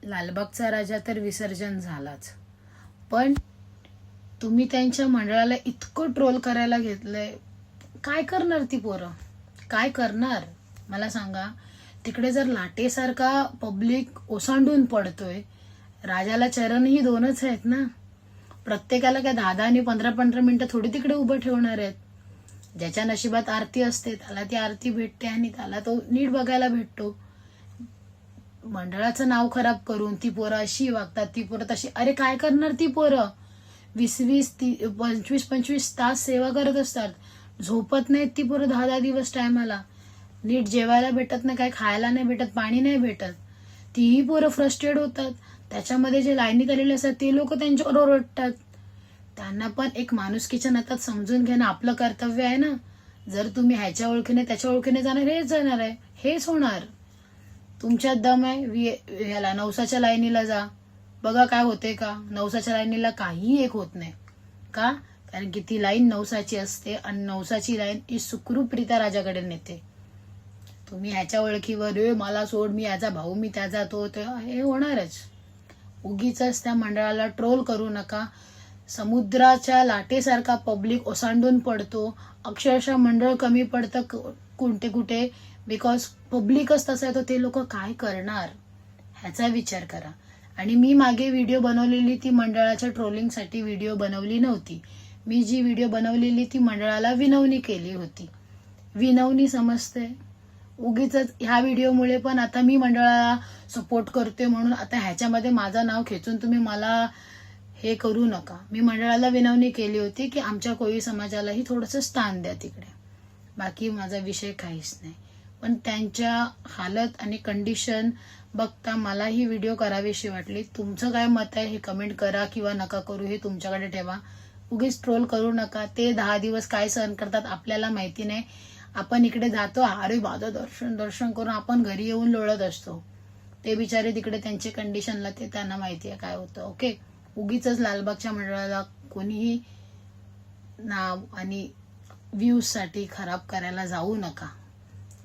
लालबागचा राजा तर विसर्जन झालाच, पण तुम्ही त्यांच्या मंडळाला इतकं ट्रोल करायला घेतलंय. काय करणार ती पोरं, काय करणार मला सांगा. तिकडे जर लाटेसारखा पब्लिक ओसांडून पडतोय, राजाला चरणही दोनच आहेत ना. प्रत्येकाला काय 10 आणि 15 मिनिटं थोडी तिकडे उभं ठेवणार आहेत. ज्याच्या नशिबात आरती असते त्याला ती आरती भेटते आणि त्याला तो नीट बघायला भेटतो. मंडळाचं नाव खराब करून ती पोरं अशी वागतात, ती पोरं तशी. अरे काय करणार ती पोरं, 20-20 25-25 तास सेवा करत असतात, झोपत नाहीत ती पोरं 10-10 दिवस टायमाला. नीट जेवायला भेटत नाही, काय खायला नाही भेटत, पाणी नाही भेटत. तीही पोरं फ्रस्ट्रेट होतात. त्याच्यामध्ये जे लाईनीत आलेले असतात ते लोक त्यांच्यावर ओरडतात. त्यांना पण एक माणुसकीच्या नात्यात समजून घेणं आपलं कर्तव्य आहे ना. जर तुम्ही ह्याच्या ओळखीने त्याच्या ओळखीने जाणार, हेच जाणार आहे, हेच होणार. तुमच्यात दम आहे ह्याला नवसाच्या लाईनीला जा, बघा काय होते का. नवसाच्या लाईनीला काही एक होत नाही. का? कारण की ती लाईन नवसाची असते आणि नवसाची लाईन ही सुखरूपरित्या राजाकडे नेते. तुम्ही ह्याच्या ओळखीवर मला सोड, मी याचा भाऊ, मी त्याचा तो, हे होणारच. उगीच त्या मंडळाला ट्रोल करू नका. समुद्राच्या लाटेसारखा पब्लिक ओसांडून पडतो. अक्षरशः मंडळ कमी पडतं कुठे कुठे, बिकॉज पब्लिकच तसं आहे. तर ते लोक काय करणार ह्याचा विचार करा. आणि मी मागे व्हिडिओ बनवलेली ती मंडळाच्या ट्रोलिंगसाठी व्हिडिओ बनवली नव्हती. मी जी व्हिडिओ बनवलेली ती मंडळाला विनवणी केली होती. विनवणी समजते. उगीच ह्या व्हिडिओमुळे पण आता मी मंडळाला सपोर्ट करते म्हणून आता ह्याच्यामध्ये माझं नाव खेचून तुम्ही मला हे करू नका. मी मंडळाला विनवणी केली होती की आमच्या कोळी समाजालाही थोडंसं स्थान द्या तिकडे. बाकी माझा विषय काहीच नाही. पण त्यांच्या हालत आणि कंडिशन बघता मला ही व्हिडिओ करावीशी वाटली. तुमचं काय मत आहे हे कमेंट करा किंवा नका करू हे तुमच्याकडे ठेवा. उगीच ट्रोल करू नका. ते 10 दिवस काय सहन करतात आपल्याला माहिती नाही. आपण इकडे जातो, अरे माझं दर्शन करून आपण घरी येऊन लोळत असतो. ते बिचारे तिकडे त्यांची कंडिशनला ते त्यांना माहिती आहे काय होतं. ओके, उगीच लालबागच्या मंडळाला कोणीही नाव आणि व्ह्यूज साठी खराब करायला जाऊ नका.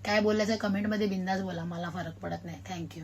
काय बोलायचं कमेंटमध्ये बिंदास बोला, मला फरक पडत नाही. थँक्यू.